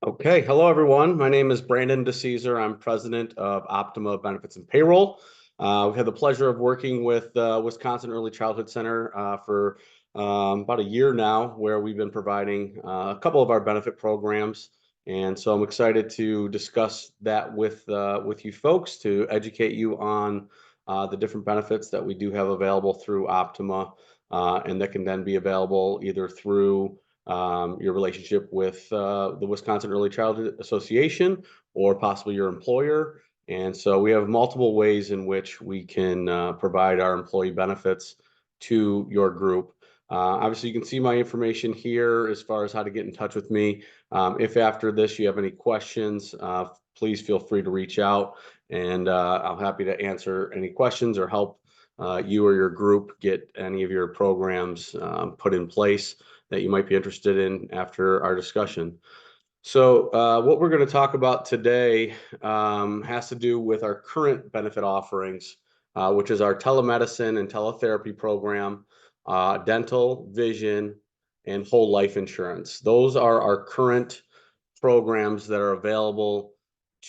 Okay, hello everyone. My name is Brandon DeCesar. I'm president of Optima Benefits and Payroll. We've had the pleasure of working with Wisconsin Early Childhood Center for about a year now, where we've been providing a couple of our benefit programs. And so I'm excited to discuss that with you folks to educate you on the different benefits that we do have available through Optima, and that can then be available either through your relationship with the Wisconsin Early Childhood Association or possibly your employer. And so we have multiple ways in which we can provide our employee benefits to your group. Obviously, you can see my information here as far as how to get in touch with me. If after this you have any questions, please feel free to reach out, and I'm happy to answer any questions or help you or your group get any of your programs put in place that you might be interested in after our discussion. So what we're going to talk about today has to do with our current benefit offerings, which is our telemedicine and teletherapy program, dental, vision, and whole life insurance. Those are our current programs that are available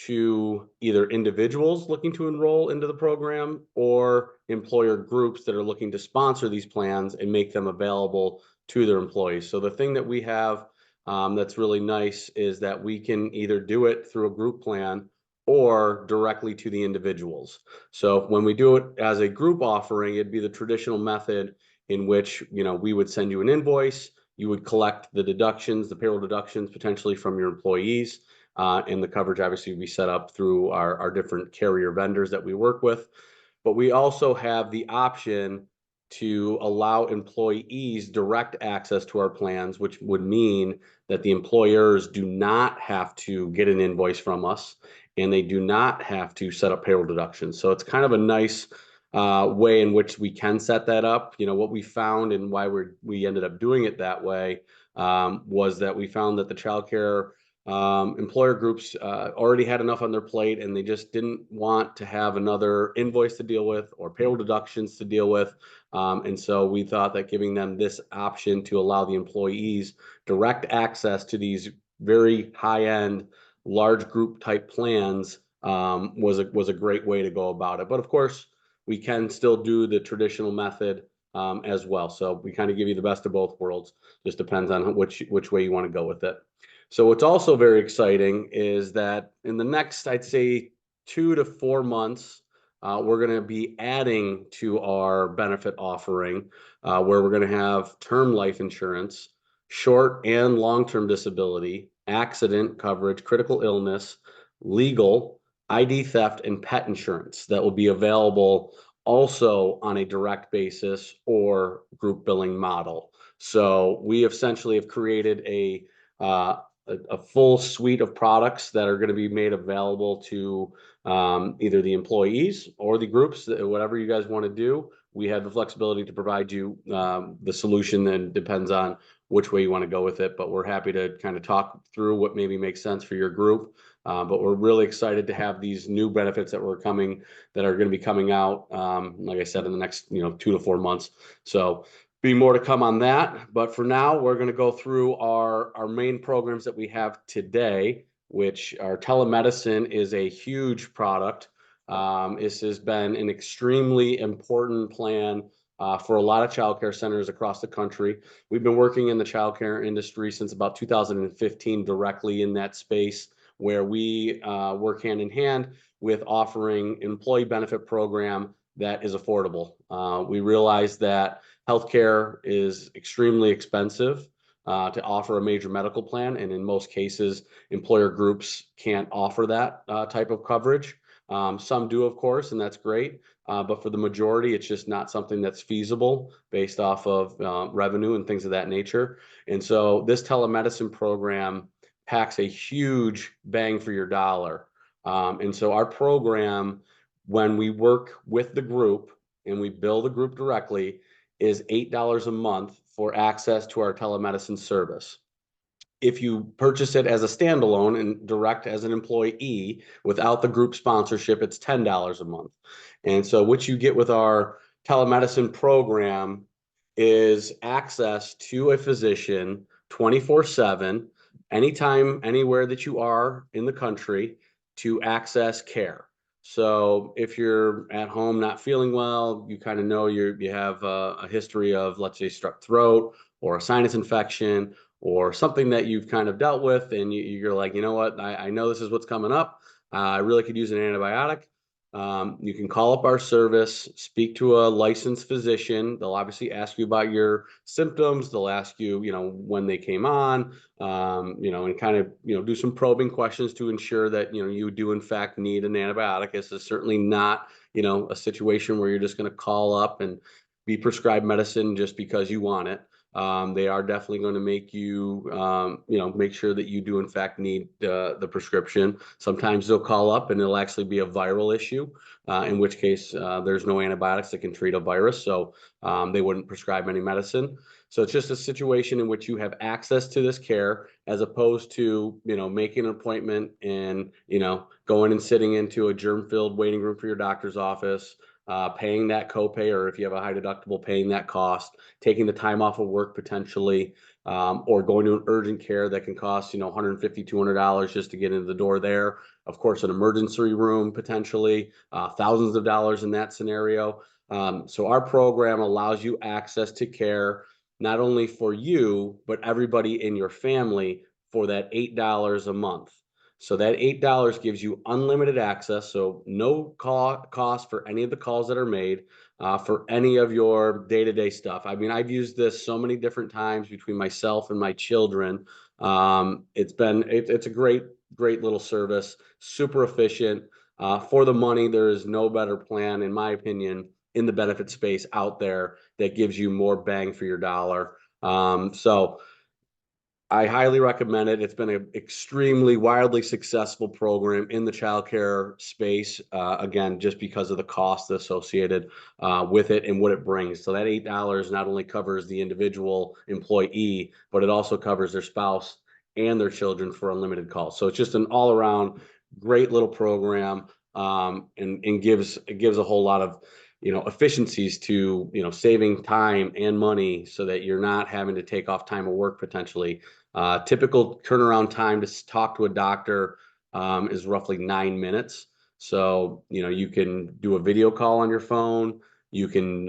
to either individuals looking to enroll into the program or employer groups that are looking to sponsor these plans and make them available to their employees. So the thing that we have that's really nice is that we can either do it through a group plan or directly to the individuals. So when we do it as a group offering, it'd be the traditional method in which, we would send you an invoice, you would collect the deductions, the payroll deductions potentially from your employees, and the coverage obviously would be set up through our different carrier vendors that we work with. But we also have the option to allow employees direct access to our plans, which would mean that the employers do not have to get an invoice from us and they do not have to set up payroll deductions. So it's kind of a nice way in which we can set that up. What we found and why we ended up doing it that way was that we found that the childcare employer groups already had enough on their plate, and they just didn't want to have another invoice to deal with or payroll deductions to deal with. And so we thought that giving them this option to allow the employees direct access to these very high-end, large group type plans was a great way to go about it. But of course, we can still do the traditional method as well. So we kind of give you the best of both worlds. Just depends on which way you want to go with it. So what's also very exciting is that in the next, I'd say, 2 to 4 months, we're going to be adding to our benefit offering, where we're going to have term life insurance, short and long-term disability, accident coverage, critical illness, legal, ID theft, and pet insurance that will be available also on a direct basis or group billing model. So we essentially have created a full suite of products that are going to be made available to either the employees or the groups, whatever you guys want to do. We have the flexibility to provide you the solution, and depends on which way you want to go with it. But we're happy to kind of talk through what maybe makes sense for your group. But we're really excited to have these new benefits that are going to be coming out, like I said, in the next 2 to 4 months. So be more to come on that. But for now, we're going to go through our main programs that we have today, which our telemedicine is a huge product. This has been an extremely important plan for a lot of childcare centers across the country. We've been working in the childcare industry since about 2015 directly in that space, where we work hand in hand with offering employee benefit program that is affordable. We realize that healthcare is extremely expensive to offer a major medical plan, and in most cases, employer groups can't offer that type of coverage. Some do, of course, and that's great. But for the majority, it's just not something that's feasible based off of revenue and things of that nature. And so this telemedicine program packs a huge bang for your dollar. And so our program, when we work with the group and we bill the group directly, is $8 a month for access to our telemedicine service. If you purchase it as a standalone and direct as an employee without the group sponsorship, it's $10 a month. And so what you get with our telemedicine program is access to a physician 24/7 anytime, anywhere that you are in the country to access care. So if you're at home not feeling well, you kind of know you have a history of, let's say, strep throat or a sinus infection or something that you've kind of dealt with, and you're like, you know what, I know this is what's coming up. I really could use an antibiotic. You can call up our service, speak to a licensed physician. They'll obviously ask you about your symptoms. They'll ask you, when they came on, and kind of, do some probing questions to ensure that, you do in fact need an antibiotic. This is certainly not, a situation where you're just going to call up and be prescribed medicine just because you want it. They are definitely going to make you, make sure that you do in fact need the prescription. Sometimes they'll call up and it'll actually be a viral issue, in which case there's no antibiotics that can treat a virus, so they wouldn't prescribe any medicine. So it's just a situation in which you have access to this care, as opposed to, making an appointment and, going and sitting into a germ-filled waiting room for your doctor's office, paying that copay, or if you have a high deductible, paying that cost, taking the time off of work potentially, or going to an urgent care that can cost, $150, $200 just to get into the door there. Of course, an emergency room potentially, thousands of dollars in that scenario. So our program allows you access to care, not only for you, but everybody in your family for that $8 a month. So that $8 gives you unlimited access, so no cost for any of the calls that are made, for any of your day-to-day stuff. I mean, I've used this so many different times between myself and my children. It's a great little service, super efficient. For the money, there is no better plan, in my opinion, in the benefit space out there that gives you more bang for your dollar. So I highly recommend it. It's been an extremely wildly successful program in the childcare space. Again, just because of the cost associated with it and what it brings. So that $8 not only covers the individual employee, but it also covers their spouse and their children for unlimited calls. So it's just an all-around great little program, and gives a whole lot of efficiencies to saving time and money, so that you're not having to take off time of work potentially. Typical turnaround time to talk to a doctor is roughly 9 minutes. So, you can do a video call on your phone. You can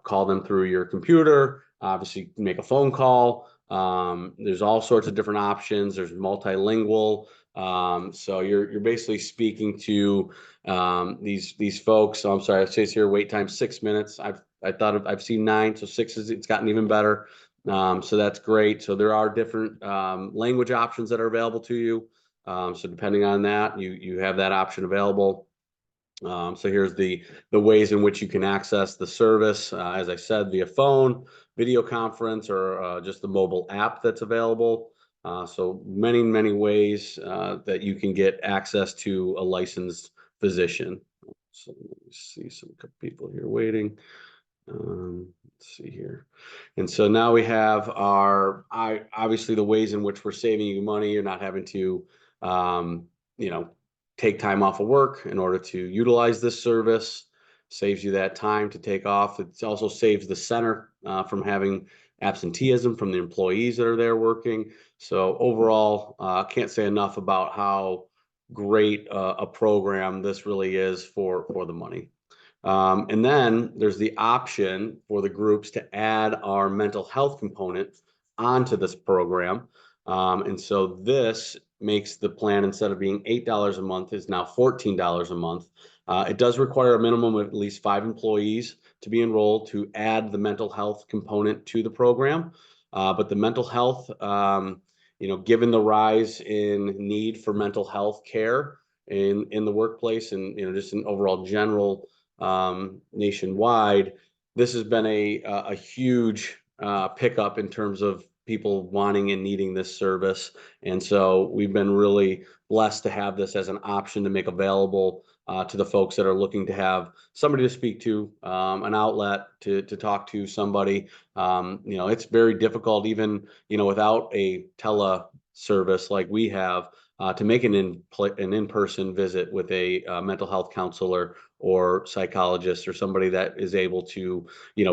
call them through your computer, obviously make a phone call. There's all sorts of different options. There's multilingual. So you're basically speaking to these folks. So I'm sorry, it says here wait time 6 minutes. I've seen 9, so 6 it's gotten even better. So that's great. So there are different language options that are available to you. So depending on that, you have that option available. So here's the ways in which you can access the service. As I said, via phone, video conference, or just the mobile app that's available. So many ways that you can get access to a licensed physician. So let me see some people here waiting. Let's see here. And so now we have obviously the ways in which we're saving you money. You're not having to, take time off of work in order to utilize this service. Saves you that time to take off. It also saves the center from having absenteeism from the employees that are there working. So overall, can't say enough about how great a program this really is for the money. And then there's the option for the groups to add our mental health component onto this program. And so this makes the plan, instead of being $8 a month, is now $14 a month. It does require a minimum of at least 5 employees to be enrolled to add the mental health component to the program. But the mental health, given the rise in need for mental health care in the workplace, and just in overall general nationwide, this has been a huge pickup in terms of people wanting and needing this service. And so we've been really blessed to have this as an option to make available to the folks that are looking to have somebody to speak to, an outlet to talk to somebody. It's very difficult, even without a tele service like we have, to make an in-person visit with a mental health counselor or psychologist, or somebody that is able to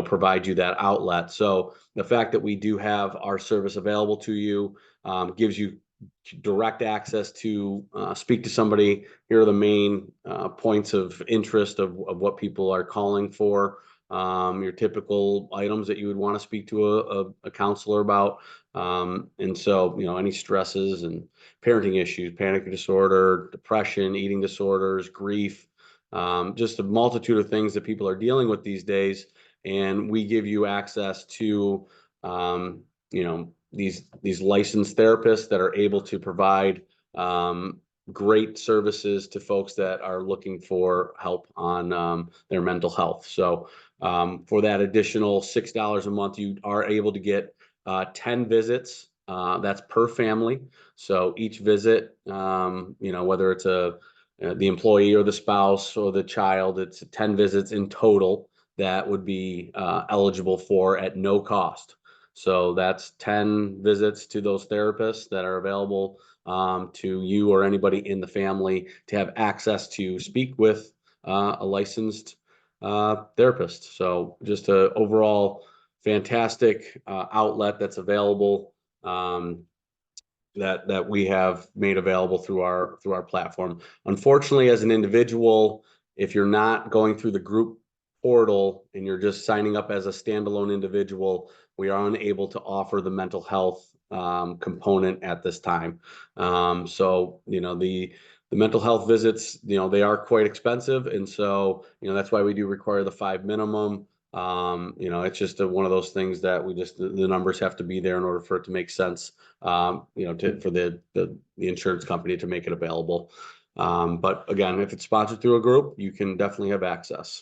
provide you that outlet. So the fact that we do have our service available to you gives you direct access to speak to somebody. Here are the main points of interest of what people are calling for. Your typical items that you would want to speak to a counselor about. And so, any stresses and parenting issues, panic disorder, depression, eating disorders, grief, just a multitude of things that people are dealing with these days. And we give you access to, these licensed therapists that are able to provide great services to folks that are looking for help on their mental health. So for that additional $6 a month, you are able to get 10 visits. That's per family. So each visit, whether it's the employee or the spouse or the child, it's 10 visits in total that would be eligible for at no cost. So that's 10 visits to those therapists that are available to you or anybody in the family to have access to speak with a licensed therapist. So just a overall fantastic outlet that's available, that we have made available through our platform. Unfortunately, as an individual, if you're not going through the group portal and you're just signing up as a standalone individual, we are unable to offer the mental health component at this time. So the mental health visits, they are quite expensive, and so that's why we do require the 5 minimum. It's just one of those things that the numbers have to be there in order for it to make sense. For the insurance company to make it available. But again, if it's sponsored through a group, you can definitely have access.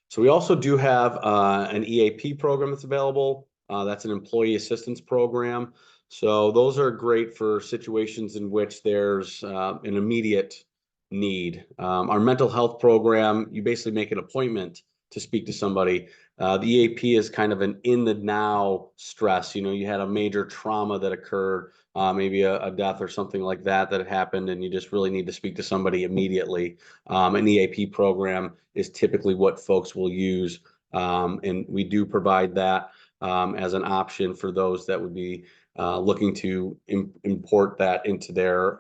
So we also do have an EAP program that's available. That's an employee assistance program. So those are great for situations in which there's an immediate need. Our mental health program, you basically make an appointment to speak to somebody. The EAP is kind of an in the now stress. You had a major trauma that occurred, maybe a death or something like that happened, and you just really need to speak to somebody immediately. An EAP program is typically what folks will use, and we do provide that as an option for those that would be looking to import that into their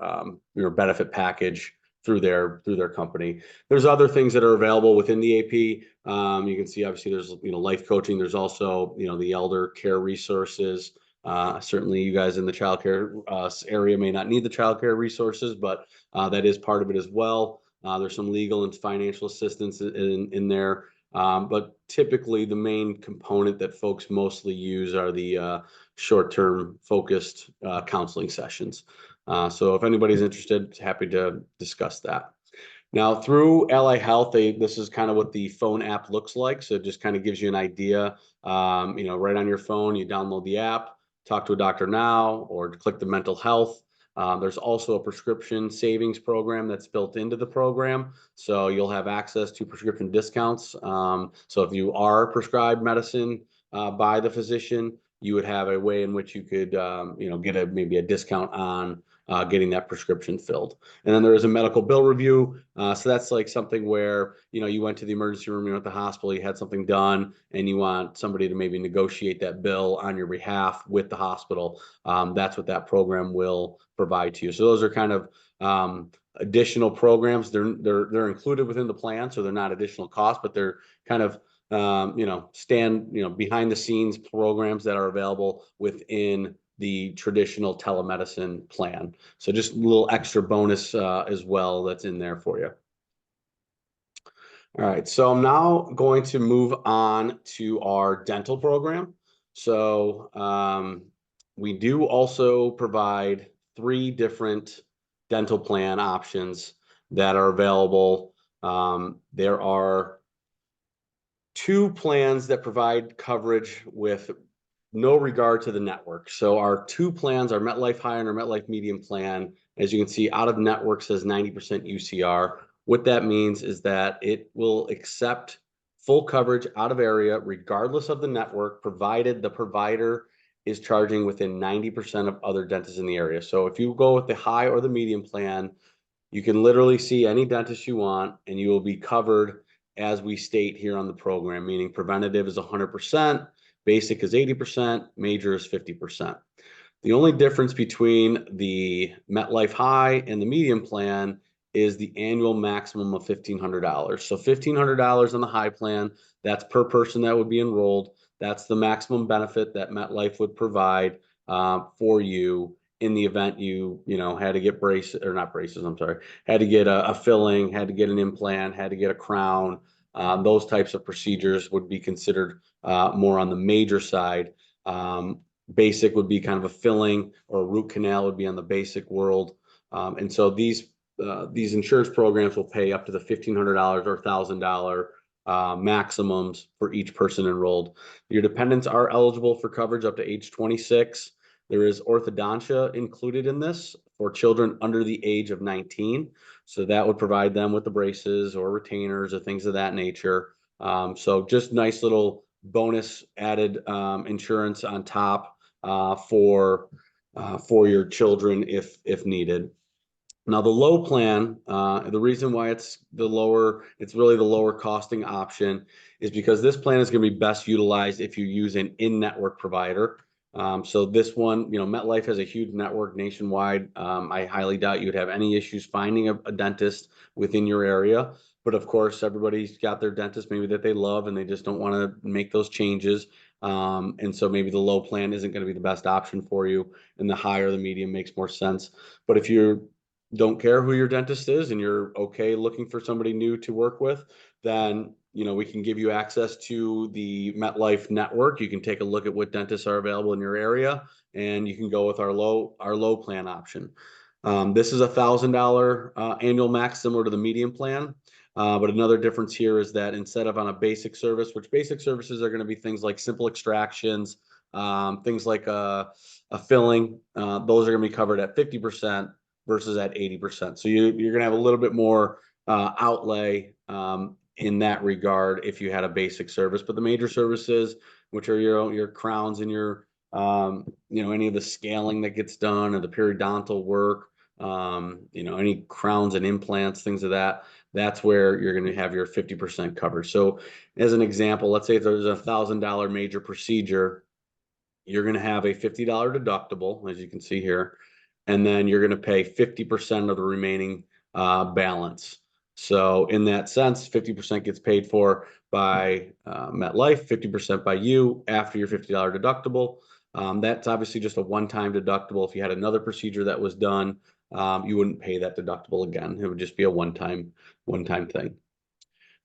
benefit package through their company. There's other things that are available within the AP. You can see obviously there's life coaching. There's also the elder care resources. Certainly you guys in the childcare area may not need the childcare resources, but that is part of it as well. There's some legal and financial assistance in there. But typically the main component that folks mostly use are the short-term focused counseling sessions. So if anybody's interested, happy to discuss that. Now through Ally Health, this is kind of what the phone app looks like. So it just kind of gives you an idea, right on your phone, you download the app, talk to a doctor now, or click the mental health. There's also a prescription savings program that's built into the program. So you'll have access to prescription discounts. So if you are prescribed medicine by the physician, you would have a way in which you could, get maybe a discount on getting that prescription filled. And then there is a medical bill review. So that's like something where, you went to the emergency room, you went to the hospital, you had something done, and you want somebody to maybe negotiate that bill on your behalf with the hospital. That's what that program will provide to you. So those are kind of additional programs. They're included within the plan, so they're not additional costs, but they're kind of behind the scenes programs that are available within the traditional telemedicine plan. So just a little extra bonus as well that's in there for you. All right, so I'm now going to move on to our dental program. So we do also provide 3 different dental plan options that are available. There are 2 plans that provide coverage with no regard to the network. So our 2 plans, our MetLife High and our MetLife Medium plan, as you can see, out of network says 90% UCR. What that means is that it will accept full coverage out of area regardless of the network, provided the provider is charging within 90% of other dentists in the area. So if you go with the high or the medium plan, you can literally see any dentist you want, and you will be covered as we state here on the program, meaning preventative is 100%, basic is 80%, major is 50%. The only difference between the MetLife High and the Medium plan is the annual maximum of $1,500. So $1,500 on the high plan, that's per person that would be enrolled. That's the maximum benefit that MetLife would provide for you in the event you had to get braces, or not braces, I'm sorry, had to get a filling, had to get an implant, had to get a crown. Those types of procedures would be considered more on the major side. Basic would be kind of a filling, or a root canal would be on the basic world. And so these insurance programs will pay up to the $1,500 or $1,000 maximums for each person enrolled. Your dependents are eligible for coverage up to age 26. There is orthodontia included in this for children under the age of 19. So that would provide them with the braces or retainers or things of that nature. So just nice little bonus added insurance on top for your children if needed. Now the low plan, the reason why it's really the lower costing option is because this plan is going to be best utilized if you use an in-network provider. So this one, MetLife has a huge network nationwide. I highly doubt you'd have any issues finding a dentist within your area. But of course, everybody's got their dentist maybe that they love and they just don't want to make those changes. And so maybe the low plan isn't going to be the best option for you, and the high or the medium makes more sense. But if you don't care who your dentist is and you're okay looking for somebody new to work with, then we can give you access to the MetLife network. You can take a look at what dentists are available in your area, and you can go with our low plan option. This is $1,000 annual max, similar to the medium plan. But another difference here is that instead of on a basic service, which basic services are going to be things like simple extractions, things like a filling, those are going to be covered at 50% versus at 80%. So you're going to have a little bit more outlay in that regard if you had a basic service. But the major services, which are your crowns and your any of the scaling that gets done, or the periodontal work, any crowns and implants, things of that's where you're going to have your 50% coverage. So as an example, let's say if there's $1,000 major procedure, you're going to have a $50 deductible, as you can see here, and then you're going to pay 50% of the remaining balance. So in that sense, 50% gets paid for by MetLife, 50% by you after your $50 deductible. That's obviously just a one-time deductible. If you had another procedure that was done, you wouldn't pay that deductible again. It would just be a one-time thing.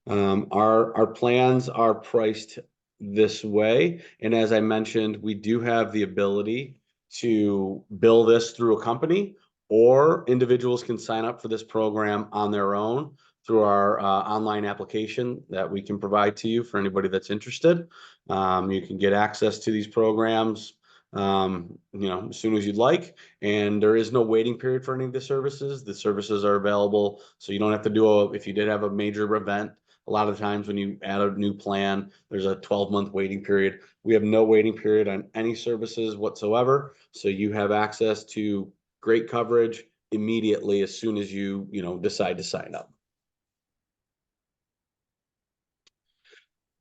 Our plans are priced this way, and as I mentioned, we do have the ability to bill this through a company, or individuals can sign up for this program on their own through our online application that we can provide to you for anybody that's interested. You can get access to these programs as soon as you'd like, and there is no waiting period for any of the services. The services are available, so you don't have to do if you did have a major event. A lot of times when you add a new plan, there's a 12-month waiting period. We have no waiting period on any services whatsoever. So you have access to great coverage immediately as soon as you decide to sign up.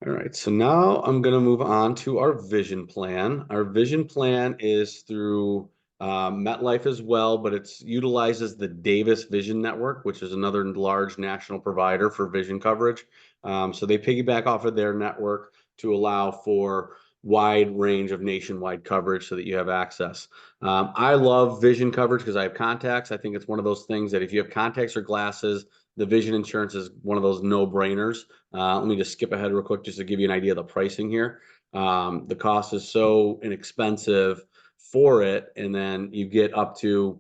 All right, so now I'm going to move on to our vision plan. Our vision plan is through MetLife as well, but it utilizes the Davis Vision Network, which is another large national provider for vision coverage. So they piggyback off of their network to allow for wide range of nationwide coverage so that you have access. I love vision coverage because I have contacts. I think it's one of those things that if you have contacts or glasses, the vision insurance is one of those no-brainers. Let me just skip ahead real quick just to give you an idea of the pricing here. The cost is so inexpensive for it, and then you get up to,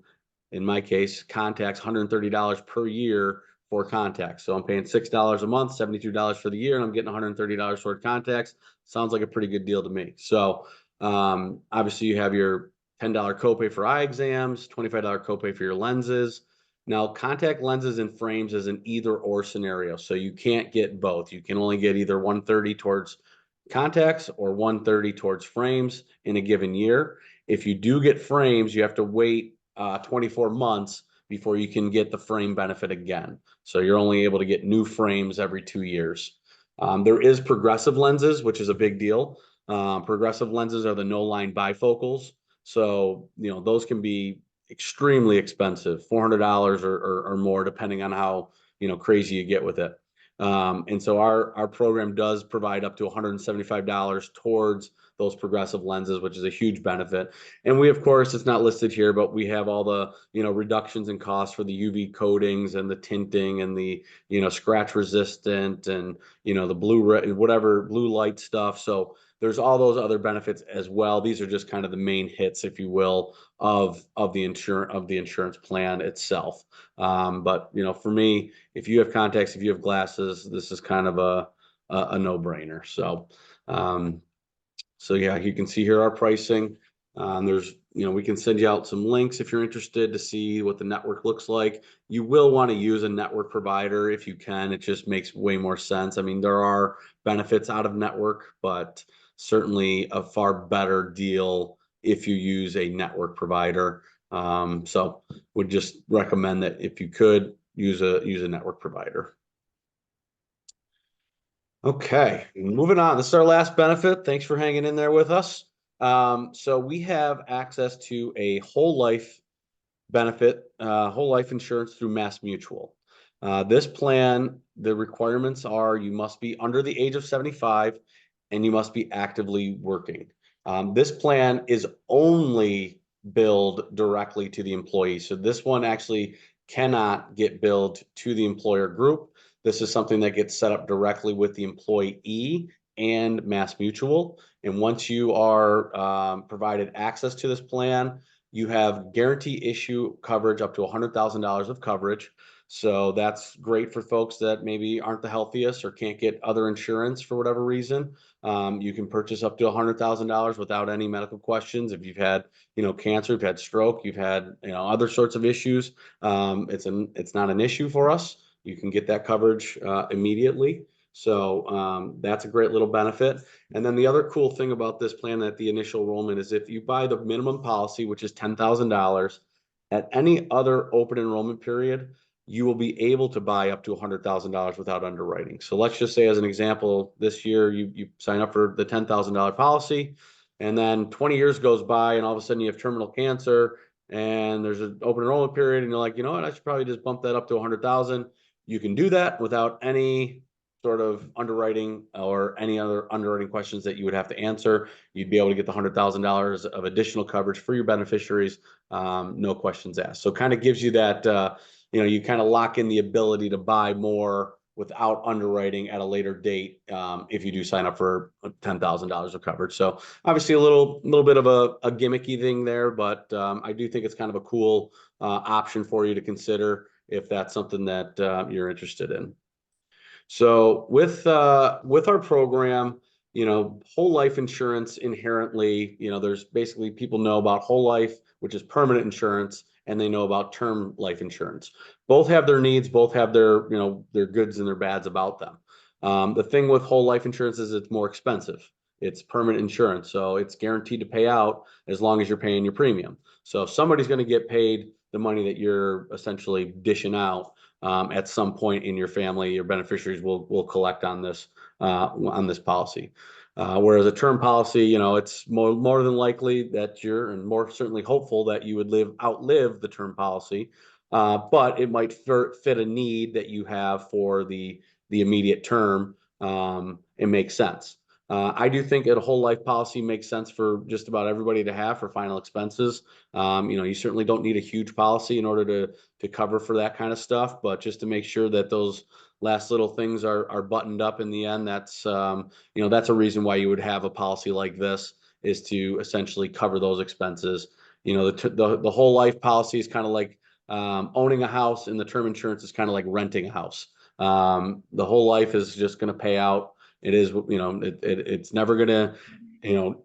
in my case, contacts, $130 per year for contacts. So I'm paying $6 a month, $72 for the year, and I'm getting $130 for contacts. Sounds like a pretty good deal to me. So obviously you have your $10 copay for eye exams, $25 copay for your lenses. Now, contact lenses and frames is an either or scenario, so you can't get both. You can only get either $130 towards contacts or $130 towards frames in a given year. If you do get frames, you have to wait 24 months before you can get the frame benefit again. So you're only able to get new frames every 2 years. There is progressive lenses, which is a big deal. Progressive lenses are the no-line bifocals. So, those can be extremely expensive, $400 or more, depending on how, crazy you get with it. And so our program does provide up to $175 towards those progressive lenses, which is a huge benefit. And we, of course, it's not listed here, but we have all the, reductions in costs for the UV coatings and the tinting and the, scratch resistant and, the whatever blue light stuff. So there's all those other benefits as well. These are just kind of the main hits, if you will, of the insurance plan itself. But for me, if you have contacts, if you have glasses, this is kind of a no-brainer. So yeah, you can see here our pricing. There's, we can send you out some links if you're interested to see what the network looks like. You will want to use a network provider if you can. It just makes way more sense. I mean, there are benefits out of network, but certainly a far better deal if you use a network provider. So would just recommend that if you could use a network provider. Okay, moving on. This is our last benefit. Thanks for hanging in there with us. So we have access to a whole life benefit, whole life insurance through Mass Mutual. This plan, the requirements are you must be under the age of 75 and you must be actively working. This plan is only billed directly to the employee. So this one actually cannot get billed to the employer group. This is something that gets set up directly with the employee and Mass Mutual. And once you are provided access to this plan, you have guarantee issue coverage up to $100,000 of coverage. So that's great for folks that maybe aren't the healthiest or can't get other insurance for whatever reason. You can purchase up to $100,000 without any medical questions. If you've had, cancer, you've had stroke, you've had, other sorts of issues, it's not an issue for us. You can get that coverage immediately. So that's a great little benefit. And then the other cool thing about this plan at the initial enrollment is if you buy the minimum policy, which is $10,000, at any other open enrollment period, you will be able to buy up to $100,000 without underwriting. So let's just say, as an example, this year you sign up for the $10,000 policy, and then 20 years goes by, and all of a sudden you have terminal cancer, and there's an open enrollment period, and you're like, you know what, I should probably just bump that up to 100,000. You can do that without any sort of underwriting or any other underwriting questions that you would have to answer. You'd be able to get the $100,000 of additional coverage for your beneficiaries, no questions asked. So it kind of gives you that, you kind of lock in the ability to buy more without underwriting at a later date if you do sign up for $10,000 of coverage. So obviously a little bit of a gimmicky thing there, but I do think it's kind of a cool option for you to consider if that's something that you're interested in. So with our program, whole life insurance inherently, there's basically people know about whole life, which is permanent insurance, and they know about term life insurance. Both have their needs, both have their, their goods and their bads about them. The thing with whole life insurance is it's more expensive. It's permanent insurance, so it's guaranteed to pay out as long as you're paying your premium. So if somebody's going to get paid the money that you're essentially dishing out, at some point in your family, your beneficiaries will collect on this policy. Whereas a term policy, it's more than likely that and more certainly hopeful that you would outlive the term policy, but it might fit a need that you have for the immediate term. It makes sense. I do think a whole life policy makes sense for just about everybody to have for final expenses. You certainly don't need a huge policy in order to cover for that kind of stuff, but just to make sure that those last little things are buttoned up in the end, that's that's a reason why you would have a policy like this, is to essentially cover those expenses. The whole life policy is kind of like owning a house, and the term insurance is kind of like renting a house. The whole life is just going to pay out. It is, it's never going to,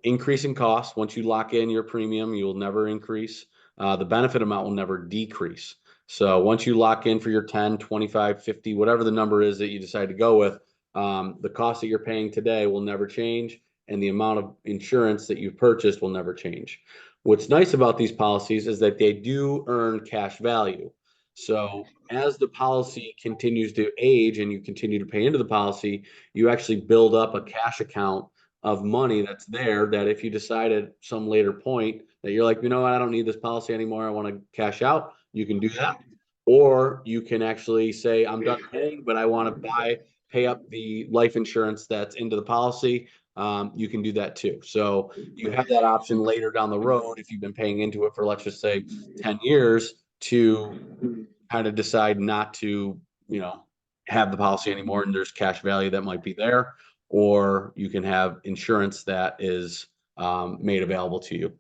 increase in cost. Once you lock in your premium, you will never increase. The benefit amount will never decrease. So once you lock in for your 10, 25, 50, whatever the number is that you decide to go with, the cost that you're paying today will never change, and the amount of insurance that you've purchased will never change. What's nice about these policies is that they do earn cash value. So as the policy continues to age and you continue to pay into the policy, you actually build up a cash account of money that's there, that if you decide at some later point that you're like, you know what, I don't need this policy anymore. I want to cash out. You can do that. Or you can actually say, I'm done paying, but I want to pay up the life insurance that's into the policy. You can do that too. So you have that option later down the road if you've been paying into it for, let's just say, 10 years to kind of decide not to, you know, have the policy anymore and there's cash value that might be there, or you can have insurance that is made available to you.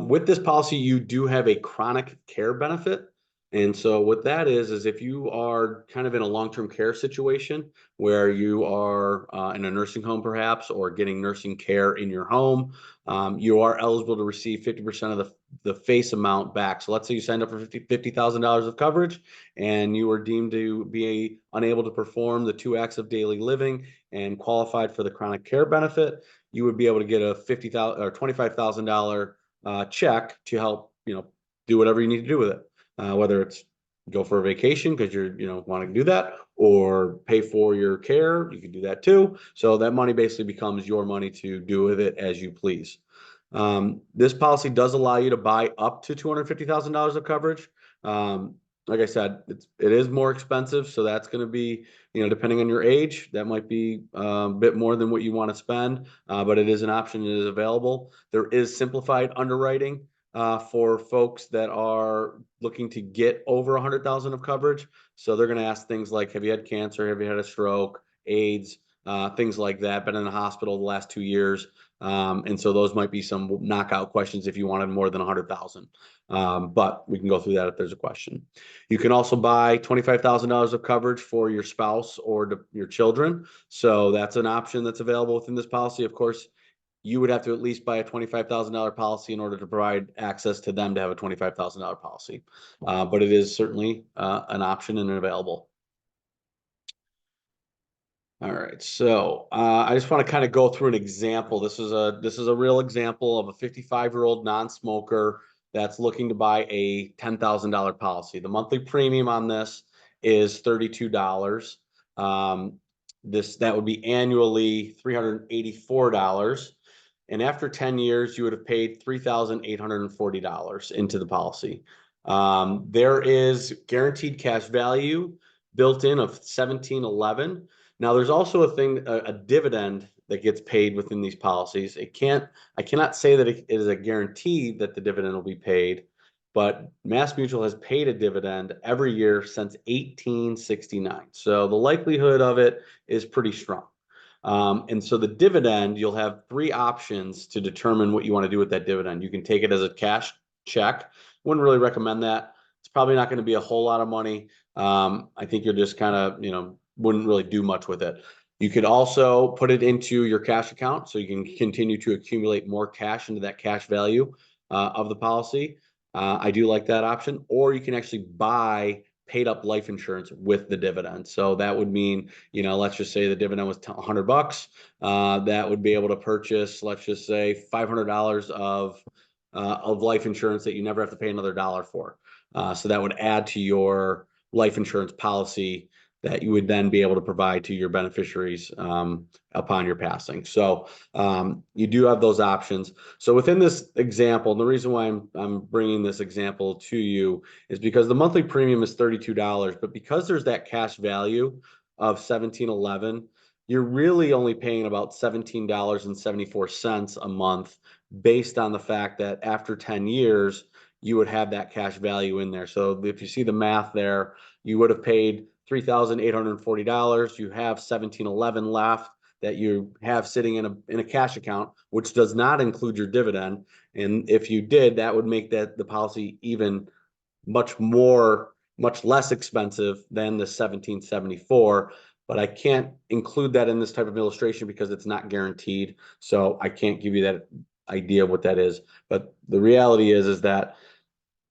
With this policy, you do have a chronic care benefit. And so what that is if you are kind of in a long-term care situation where you are in a nursing home perhaps, or getting nursing care in your home, you are eligible to receive 50% of the face amount back. So let's say you signed up for $50,000 of coverage and you were deemed to be unable to perform the 2 acts of daily living and qualified for the chronic care benefit. You would be able to get a $50,000 or $25,000 check to help, do whatever you need to do with it. Whether it's go for a vacation because you're, wanting to do that, or pay for your care, you can do that too. So that money basically becomes your money to do with it as you please. This policy does allow you to buy up to $250,000 of coverage. Like I said, it is more expensive, so that's going to be, depending on your age, that might be a bit more than what you want to spend, but it is an option that is available. There is simplified underwriting for folks that are looking to get over 100,000 of coverage. So they're going to ask things like, have you had cancer? Have you had a stroke, AIDS, things like that, been in the hospital the last 2 years? And so those might be some knockout questions if you wanted more than 100,000. But we can go through that if there's a question. You can also buy $25,000 of coverage for your spouse or your children. So that's an option that's available within this policy. Of course, you would have to at least buy a $25,000 policy in order to provide access to them to have a $25,000 policy. But it is certainly an option and available. All right, so I just want to kind of go through an example. This is a real example of a 55-year-old non-smoker that's looking to buy a $10,000 policy. The monthly premium on this is $32. That would be annually $384. And after 10 years, you would have paid $3,840 into the policy. There is guaranteed cash value built in of $17.11. Now, there's also a dividend that gets paid within these policies. I cannot say that it is a guarantee that the dividend will be paid, but MassMutual has paid a dividend every year since 1869. So the likelihood of it is pretty strong. And so the dividend, you'll have 3 options to determine what you want to do with that dividend. You can take it as a cash check. Wouldn't really recommend that. It's probably not going to be a whole lot of money. I think you're just kind of, wouldn't really do much with it. You could also put it into your cash account so you can continue to accumulate more cash into that cash value of the policy. I do like that option. Or you can actually buy paid up life insurance with the dividend. So that would mean, let's just say the dividend was $100. That would be able to purchase, let's just say, $500 of life insurance that you never have to pay another dollar for. So that would add to your life insurance policy that you would then be able to provide to your beneficiaries upon your passing. So you do have those options. So within this example, and the reason why I'm bringing this example to you is because the monthly premium is $32, but because there's that cash value of $17.11, you're really only paying about $17.74 a month based on the fact that after 10 years, you would have that cash value in there. So if you see the math there, you would have paid $3,840. You have $17.11 left that you have sitting in a cash account, which does not include your dividend. And if you did, that would make the policy even much less expensive than the $17.74. But I can't include that in this type of illustration because it's not guaranteed. So I can't give you that idea of what that is. But the reality is that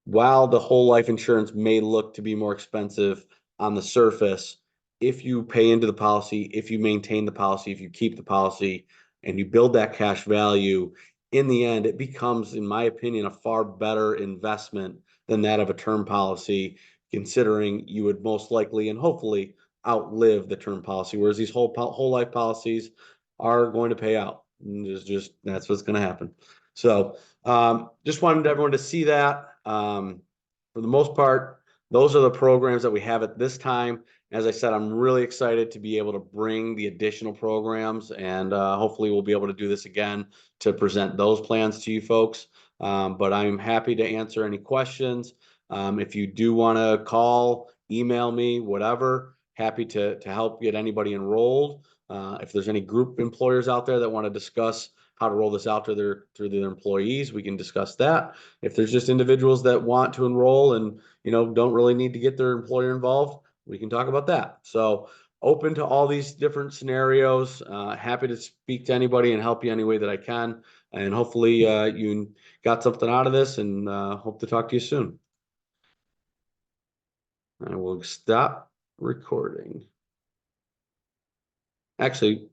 while the whole life insurance may look to be more expensive on the surface, if you pay into the policy, if you maintain the policy, if you keep the policy, and you build that cash value, in the end, it becomes, in my opinion, a far better investment than that of a term policy, considering you would most likely and hopefully outlive the term policy, whereas these whole life policies are going to pay out. That's what's going to happen. So Just wanted everyone to see that. For the most part, those are the programs that we have at this time. As I said, I'm really excited to be able to bring the additional programs, and hopefully we'll be able to do this again to present those plans to you folks. But I'm happy to answer any questions. If you do want to call, email me, whatever, happy to help get anybody enrolled. If there's any group employers out there that want to discuss how to roll this out to their employees, we can discuss that. If there's just individuals that want to enroll and don't really need to get their employer involved, we can talk about that. So open to all these different scenarios. Happy to speak to anybody and help you any way that I can. And hopefully you got something out of this, and hope to talk to you soon. I will stop recording. Actually,